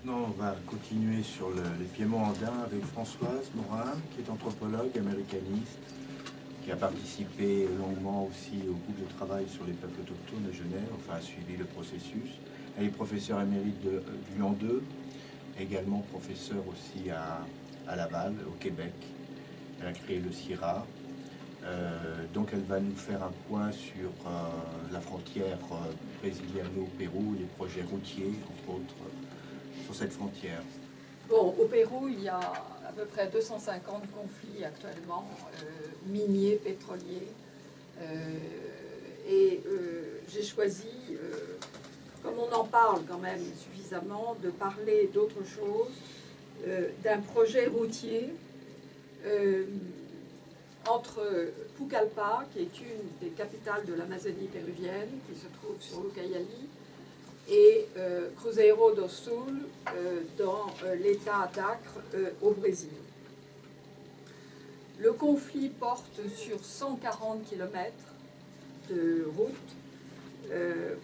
Maintenant, on va continuer sur les piémonts andins avec Françoise Morin, qui est anthropologue américaniste, qui a participé longuement aussi au groupe de travail sur les peuples autochtones de Genève, enfin a suivi le processus. Elle est professeure émérite de Lyon 2, également professeure aussi à Laval, au Québec. Elle a créé le CIRA. Donc elle va nous faire un point sur la frontière brésiliano-Pérou, les projets routiers, entre autres, sur cette frontière. Bon, au Pérou, il y a à peu près 250 conflits actuellement, miniers, pétroliers. J'ai choisi, comme on en parle quand même suffisamment, de parler d'autre chose, d'un projet routier entre Pucallpa, qui est une des capitales de l'Amazonie péruvienne, qui se trouve sur l'Ucayali, et Cruzeiro do Sul, dans l'état d'Acre, au Brésil. Le conflit porte sur 140 km de route,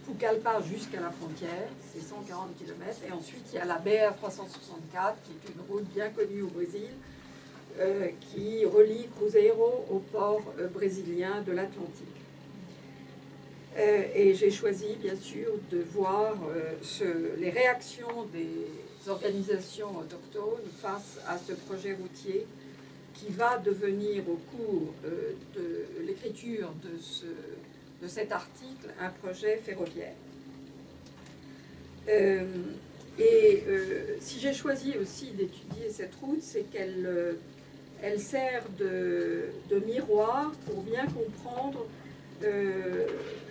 Pucallpa jusqu'à la frontière, c'est 140 km, et ensuite il y a la BR 364, qui est une route bien connue au Brésil, qui relie Cruzeiro au port brésilien de l'Atlantique. Et j'ai choisi, bien sûr, de voir les réactions des organisations autochtones face à ce projet routier qui va devenir, au cours de l'écriture de cet article, un projet ferroviaire. Si j'ai choisi aussi d'étudier cette route, c'est qu'elle sert de miroir pour bien comprendre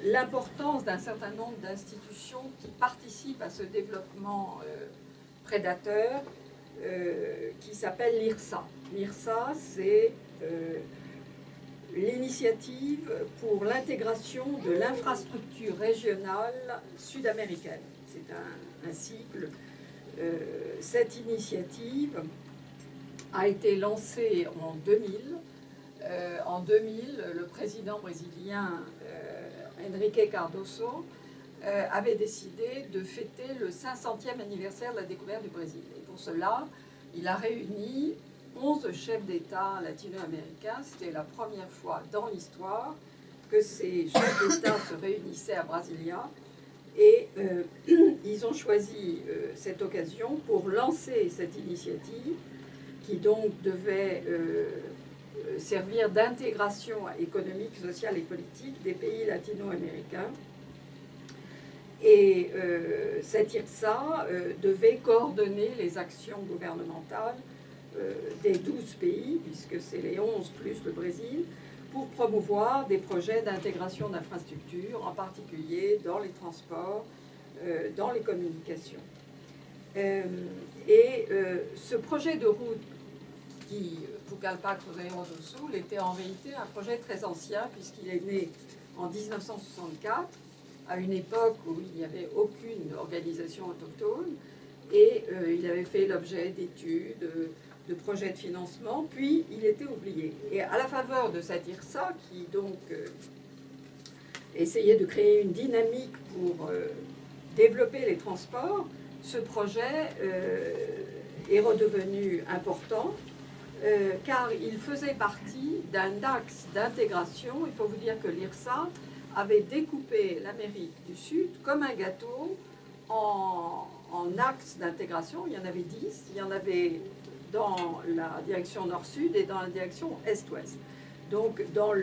l'importance d'un certain nombre d'institutions qui participent à ce développement prédateur qui s'appelle l'IRSA. L'IRSA, c'est l'initiative pour l'intégration de l'infrastructure régionale sud-américaine. C'est un cycle. Cette initiative a été lancée en 2000. En 2000, le président brésilien Henrique Cardoso avait décidé de fêter le 500e anniversaire de la découverte du Brésil. Et pour cela, il a réuni 11 chefs d'État latino-américains. C'était la première fois dans l'histoire que ces chefs d'État se réunissaient à Brasilia. Et ils ont choisi cette occasion pour lancer cette initiative qui donc devait servir d'intégration économique, sociale et politique des pays latino-américains. Et cette IRSA devait coordonner les actions gouvernementales des 12 pays, puisque c'est les 11 plus le Brésil, pour promouvoir des projets d'intégration d'infrastructures, en particulier dans les transports, dans les communications. Ce projet de route qui, Pucallpa Cruzeiro do Sul, était en réalité un projet très ancien, puisqu'il est né en 1964, à une époque où il n'y avait aucune organisation autochtone, et il avait fait l'objet d'études, de projets de financement, puis il était oublié. Et à la faveur de cette IRSA, qui donc essayait de créer une dynamique pour développer les transports, ce projet est redevenu important, car il faisait partie d'un axe d'intégration. Il faut vous dire que l'IRSA avait découpé l'Amérique du Sud comme un gâteau en axes d'intégration. Il y en avait 10, il y en avait dans la direction nord-sud et dans la direction est-ouest. Donc dans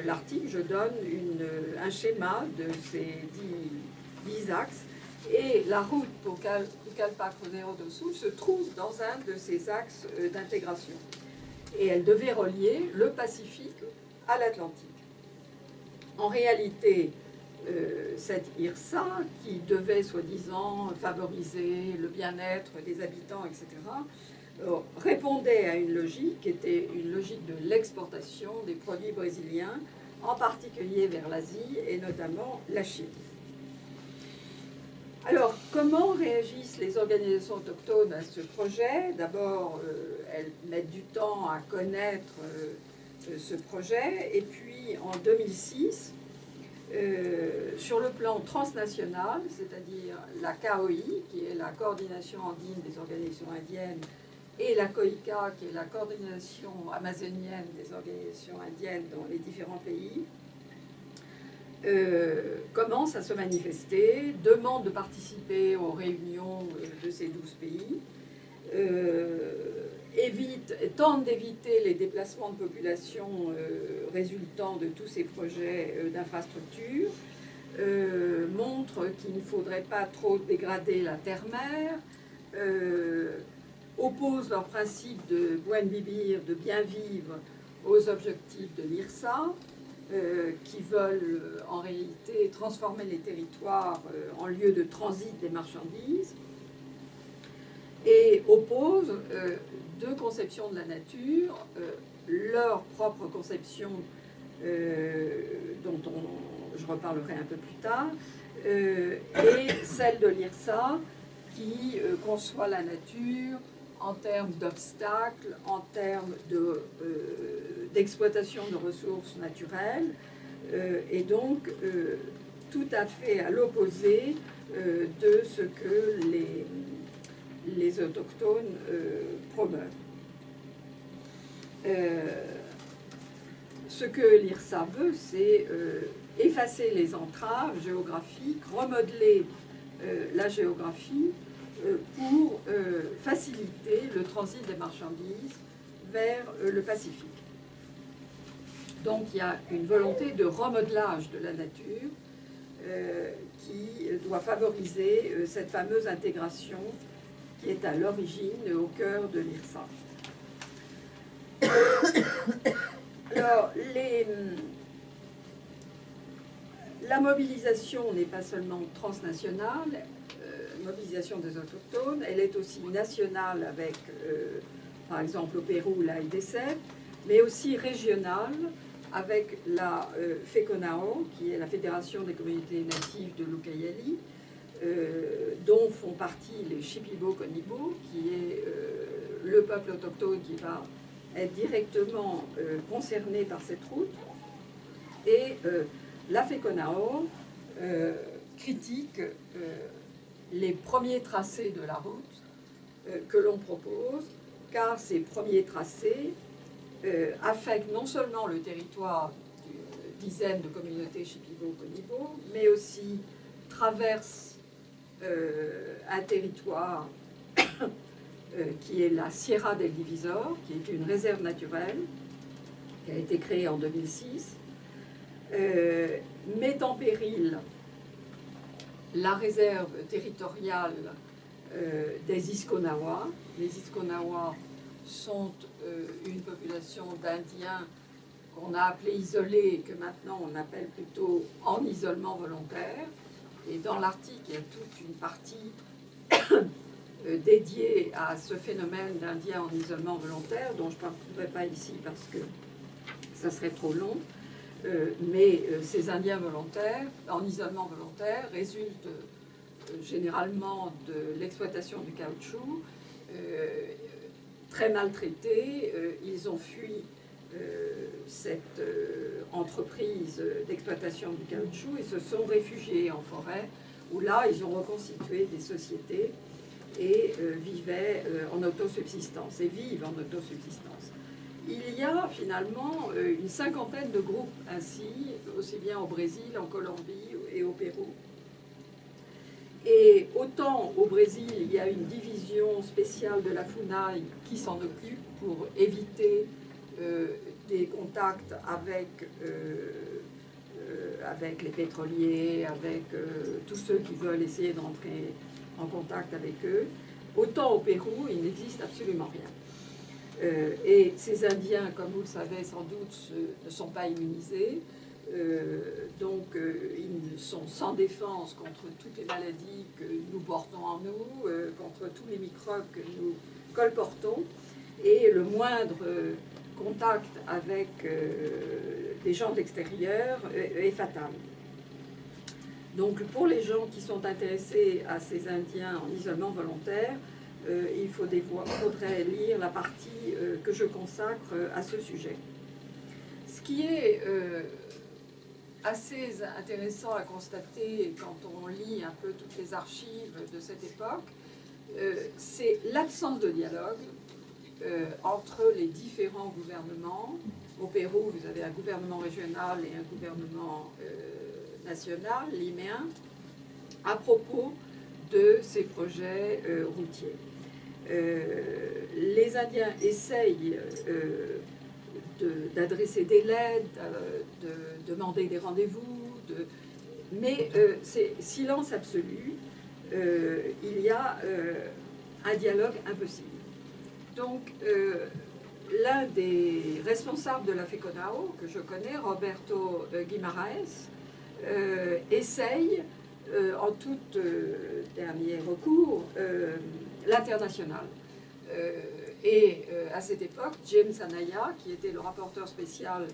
l'article, je donne un schéma de ces 10 axes, et la route Pucallpa Cruzeiro do Sul se trouve dans un de ces axes d'intégration. Et elle devait relier le Pacifique à l'Atlantique. En réalité, cette IRSA, qui devait soi-disant favoriser le bien-être des habitants, etc., répondait à une logique qui était une logique de l'exportation des produits brésiliens, en particulier vers l'Asie et notamment la Chine. Alors, comment réagissent les organisations autochtones à ce projet? D'abord, elles mettent du temps à connaître ce projet, et puis en 2006, sur le plan transnational, c'est-à-dire la CAOI, qui est la coordination andine des organisations indiennes, et la COICA, qui est la coordination amazonienne des organisations indiennes dans les différents pays, commence à se manifester, demande de participer aux réunions de ces 12 pays, tente d'éviter les déplacements de population résultant de tous ces projets d'infrastructure, montre qu'il ne faudrait pas trop dégrader la terre-mer, oppose leur principe de buen vivir, de bien vivre, aux objectifs de l'IRSA, qui veulent en réalité transformer les territoires en lieu de transit des marchandises, et oppose deux conceptions de la nature, leur propre conception, dont je reparlerai un peu plus tard, et celle de l'IRSA, qui conçoit la nature en termes d'obstacles, en termes d'exploitation de ressources naturelles, et donc tout à fait à l'opposé de ce que les autochtones promeuvent. Ce que l'IRSA veut, c'est effacer les entraves géographiques, remodeler la géographie pour faciliter le transit des marchandises vers le Pacifique. Donc il y a une volonté de remodelage de la nature qui doit favoriser cette fameuse intégration qui est à l'origine, au cœur de l'IRSA. Alors, la mobilisation n'est pas seulement transnationale, mobilisation des autochtones, elle est aussi nationale avec, par exemple, au Pérou, la LDC, mais aussi régionale avec la FECONAO, qui est la Fédération des communautés natives de l'Ucayali, dont font partie les Shipibo-Konibo, qui est le peuple autochtone qui va être directement concerné par cette route. Et la FECONAO critique les premiers tracés de la route que l'on propose, car ces premiers tracés affectent non seulement le territoire d'une dizaine de communautés Shipibo-Konibo, mais aussi traversent un territoire qui est la Sierra del Divisor, qui est une réserve naturelle qui a été créée en 2006, met en péril la réserve territoriale des Isconawa. Les Isconawa sont une population d'Indiens qu'on a appelé isolés, que maintenant on appelle plutôt en isolement volontaire. Et dans l'article, il y a toute une partie dédiée à ce phénomène d'Indiens en isolement volontaire, dont je ne parlerai pas ici parce que ça serait trop long. Mais ces Indiens volontaires, en isolement volontaire, résultent généralement de l'exploitation du caoutchouc, très maltraités. Ils ont fui cette entreprise d'exploitation du caoutchouc et se sont réfugiés en forêt, où là, ils ont reconstitué des sociétés et vivaient en autosubsistance, et vivent en autosubsistance. Il y a finalement une cinquantaine de groupes ainsi, aussi bien au Brésil, en Colombie et au Pérou. Et autant au Brésil, il y a une division spéciale de la FUNAI qui s'en occupe pour éviter des contacts avec les pétroliers, avec tous ceux qui veulent essayer d'entrer en contact avec eux. Autant au Pérou, il n'existe absolument rien. Et ces Indiens, comme vous le savez sans doute, ne sont pas immunisés. Donc ils sont sans défense contre toutes les maladies que nous portons en nous, contre tous les microbes que nous colportons. Et le moindre contact avec des gens de l'extérieur est fatal. Donc pour les gens qui sont intéressés à ces Indiens en isolement volontaire, il faudrait lire la partie que je consacre à ce sujet. Ce qui est assez intéressant à constater quand on lit un peu toutes les archives de cette époque, c'est l'absence de dialogue entre les différents gouvernements. Au Pérou, vous avez un gouvernement régional et un gouvernement national, liméen, à propos de ces projets routiers. Les Indiens essayent d'adresser des lettres, de demander des rendez-vous, mais c'est silence absolu. Il y a un dialogue impossible. Donc, l'un des responsables de la FECONAO, que je connais, Roberto Guimaraes, essaye, en tout dernier recours, l'international. Et à cette époque, James Anaya, qui était le rapporteur spécial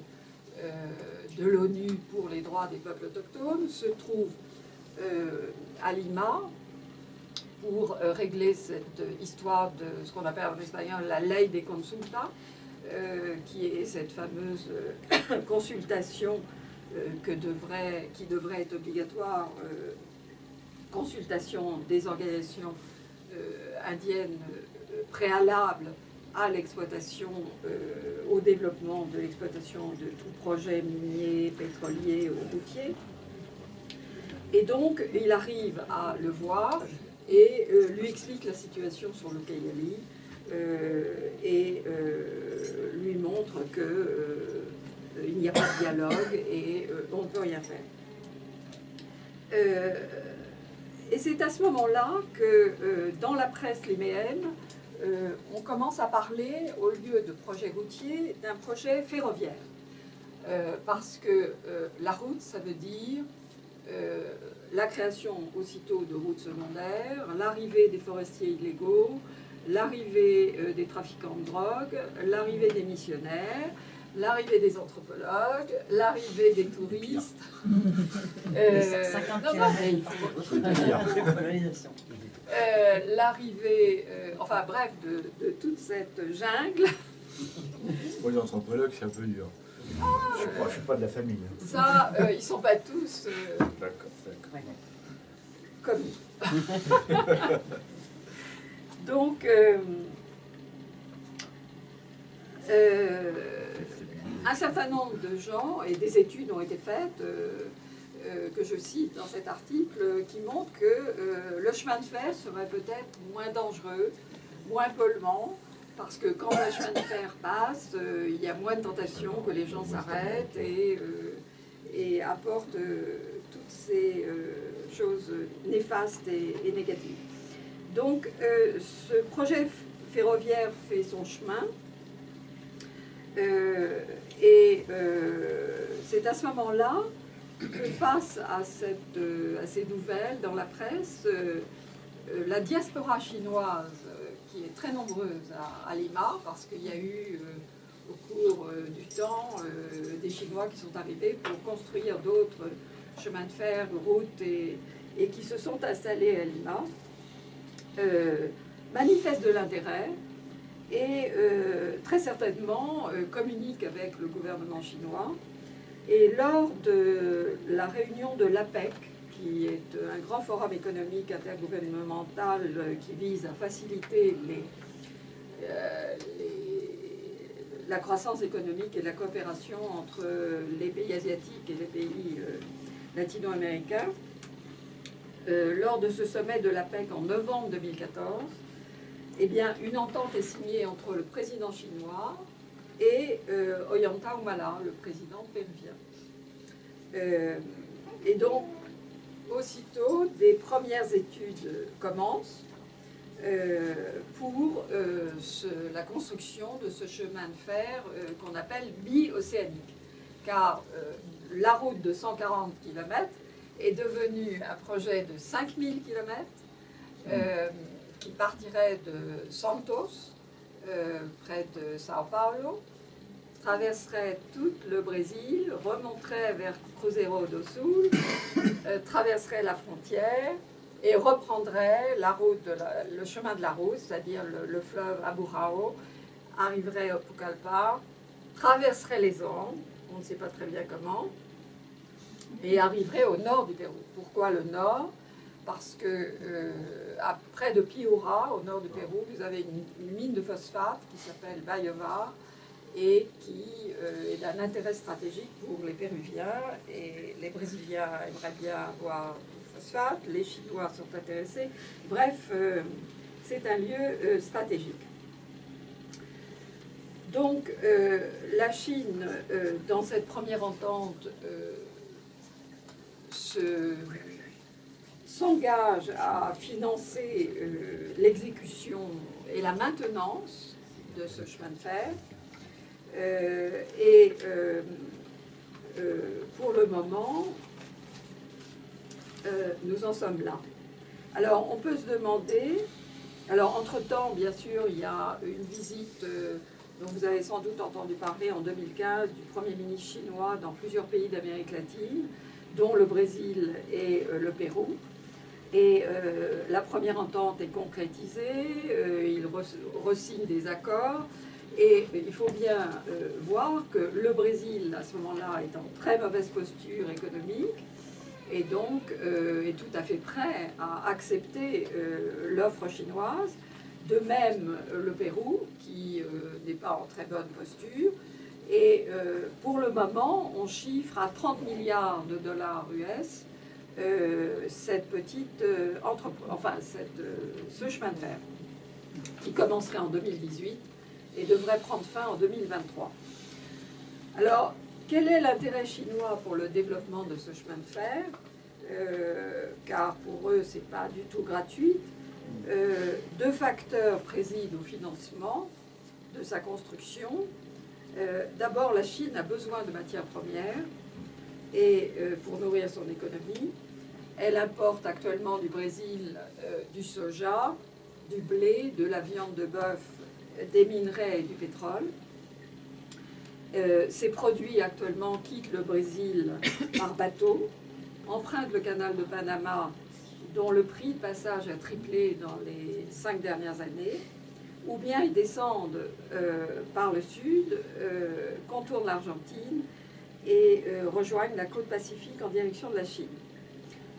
de l'ONU pour les droits des peuples autochtones, se trouve à Lima pour régler cette histoire de ce qu'on appelle en espagnol la ley de consulta, qui est cette fameuse consultation qui devrait être obligatoire, consultation des organisations indiennes préalable à l'exploitation, au développement de l'exploitation de tout projet minier, pétrolier ou routier. Et donc, il arrive à le voir et lui explique la situation sur le Cayali et lui montre qu'il n'y a pas de dialogue et on ne peut rien faire. Et c'est à ce moment-là que dans la presse liméenne, on commence à parler, au lieu de projet routier, d'un projet ferroviaire. Parce que la route, ça veut dire la création aussitôt de routes secondaires, l'arrivée des forestiers illégaux, l'arrivée des trafiquants de drogue, l'arrivée des missionnaires, l'arrivée des anthropologues, l'arrivée des touristes. L'arrivée, enfin bref, de toute cette jungle. Pour les anthropologues, c'est un peu dur. Je ne suis pas de la famille. Ça, ils ne sont pas tous comme nous. Donc, un certain nombre de gens, et des études ont été faites, que je cite dans cet article, qui montrent que le chemin de fer serait peut-être moins dangereux, moins polluant, parce que quand le chemin de fer passe, il y a moins de tentation que les gens s'arrêtent et apportent toutes ces choses néfastes et négatives. Donc, ce projet ferroviaire fait son chemin. C'est à ce moment-là que face à ces nouvelles dans la presse, la diaspora chinoise, qui est très nombreuse à Lima, parce qu'il y a eu au cours du temps des Chinois qui sont arrivés pour construire d'autres chemins de fer, routes et qui se sont installés à Lima, manifeste de l'intérêt et très certainement communique avec le gouvernement chinois. Et lors de la réunion de l'APEC, qui est un grand forum économique intergouvernemental qui vise à faciliter la croissance économique et la coopération entre les pays asiatiques et les pays latino-américains, lors de ce sommet de l'APEC en novembre 2014, eh bien, une entente est signée entre le président chinois et Ollanta Humala, le président péruvien. Et donc, aussitôt, des premières études commencent pour la construction de ce chemin de fer qu'on appelle bi-océanique. Car la route de 140 km est devenue un projet de 5000 km qui partirait de Santos, près de Sao Paulo, traverserait tout le Brésil, remonterait vers Cruzeiro do Sul, traverserait la frontière et reprendrait la route le chemin de la route, c'est-à-dire le fleuve Aburrao, arriverait au Pucallpa, traverserait les Andes, on ne sait pas très bien comment, et arriverait au nord du Pérou. Pourquoi le nord? Parce que près de Piura, au nord du Pérou, vous avez une mine de phosphate qui s'appelle Bayova et qui est d'un intérêt stratégique pour les Péruviens. Et les Brésiliens aimeraient bien avoir du phosphate, les Chinois sont intéressés. Bref, c'est un lieu stratégique. Donc, la Chine, dans cette première entente, s'engage à financer l'exécution et la maintenance de ce chemin de fer. Pour le moment, nous en sommes là. Alors, on peut se demander... Alors, entre-temps, bien sûr, il y a une visite dont vous avez sans doute entendu parler en 2015 du Premier ministre chinois dans plusieurs pays d'Amérique latine, dont le Brésil et le Pérou. Et la première entente est concrétisée, il re-signe des accords, et il faut bien voir que le Brésil, à ce moment-là, est en très mauvaise posture économique, et donc est tout à fait prêt à accepter l'offre chinoise. De même, le Pérou, qui n'est pas en très bonne posture. Et pour le moment, on chiffre à 30 milliards de dollars US cette petite ce chemin de fer, qui commencerait en 2018 et devrait prendre fin en 2023. Alors, quel est l'intérêt chinois pour le développement de ce chemin de fer? Car pour eux, ce n'est pas du tout gratuit. Deux facteurs président au financement de sa construction. D'abord, la Chine a besoin de matières premières et pour nourrir son économie. Elle importe actuellement du Brésil du soja, du blé, de la viande de bœuf, des minerais et du pétrole. Ces produits actuellement quittent le Brésil par bateau, empruntent le canal de Panama, dont le prix de passage a triplé dans les 5 dernières années, ou bien ils descendent par le sud, contournent l'Argentine et rejoignent la côte pacifique en direction de la Chine.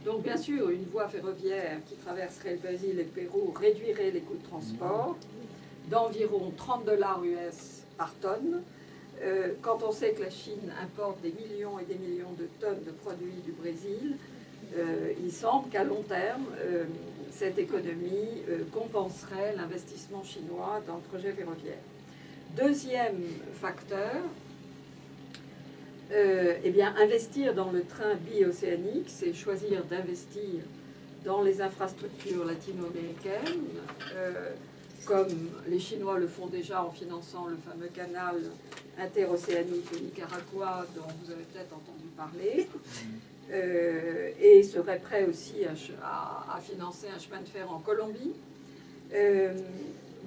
Donc bien sûr, une voie ferroviaire qui traverserait le Brésil et le Pérou réduirait les coûts de transport d'environ 30 $ US par tonne. Quand on sait que la Chine importe des millions et des millions de tonnes de produits du Brésil, il semble qu'à long terme, cette économie compenserait l'investissement chinois dans le projet ferroviaire. Deuxième facteur, eh bien, investir dans le train bi-océanique, c'est choisir d'investir dans les infrastructures latino-américaines, comme les Chinois le font déjà en finançant le fameux canal interocéanique au Nicaragua, dont vous avez peut-être entendu parler, et seraient prêts aussi à financer un chemin de fer en Colombie.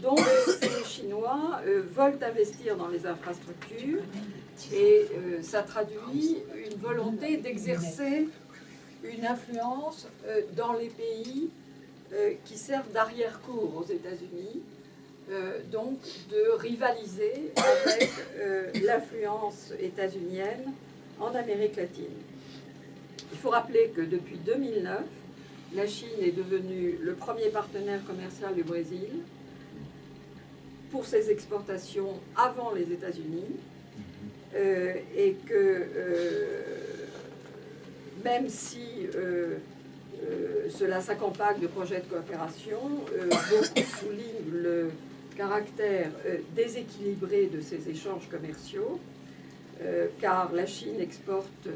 Donc, les Chinois veulent investir dans les infrastructures et ça traduit une volonté d'exercer une influence dans les pays qui servent d'arrière-cour aux États-Unis, donc de rivaliser avec l'influence états-unienne en Amérique latine. Il faut rappeler que depuis 2009, la Chine est devenue le premier partenaire commercial du Brésil pour ses exportations avant les États-Unis, et que même si cela s'accompagne de projets de coopération, beaucoup soulignent le caractère déséquilibré de ces échanges commerciaux, car la Chine exporte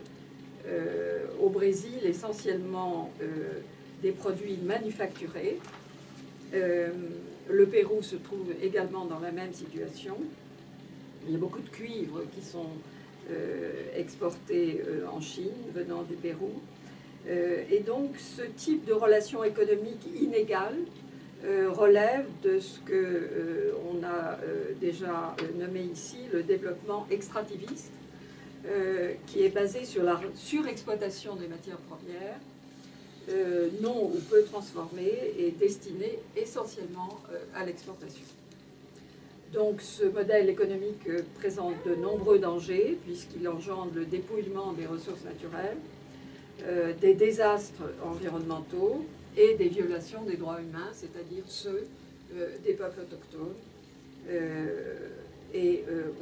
au Brésil essentiellement des produits manufacturés. Le Pérou se trouve également dans la même situation. Il y a beaucoup de cuivre qui sont exportés en Chine, venant du Pérou. Et donc, ce type de relation économique inégale relève de ce qu'on a déjà nommé ici le développement extractiviste, qui est basé sur la surexploitation des matières premières, non ou peu transformées et destinées essentiellement à l'exportation. Donc ce modèle économique présente de nombreux dangers puisqu'il engendre le dépouillement des ressources naturelles, des désastres environnementaux et des violations des droits humains, c'est-à-dire ceux des peuples autochtones.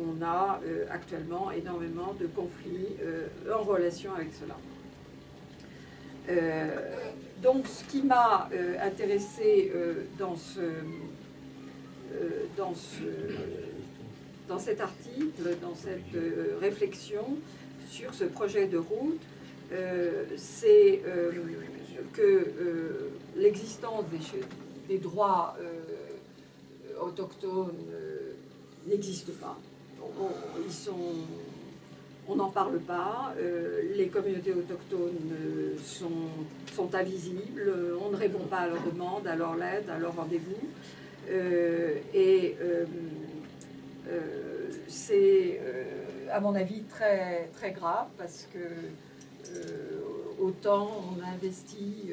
On a actuellement énormément de conflits en relation avec cela. Donc ce qui m'a intéressé dans cet article, dans cette réflexion sur ce projet de route, c'est que l'existence des droits autochtones n'existe pas. On n'en parle pas, les communautés autochtones sont invisibles, on ne répond pas à leurs demandes, à leur lettres, à leurs rendez-vous. C'est, à mon avis, très, très grave parce que autant on a investi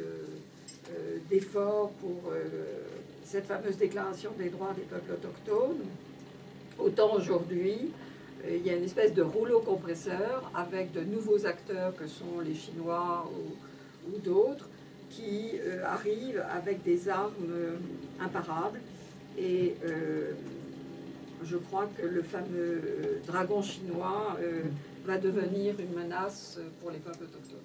d'efforts pour cette fameuse déclaration des droits des peuples autochtones, autant aujourd'hui, il y a une espèce de rouleau compresseur avec de nouveaux acteurs que sont les Chinois ou d'autres qui arrivent avec des armes imparables. Et je crois que le fameux dragon chinois va devenir une menace pour les peuples autochtones.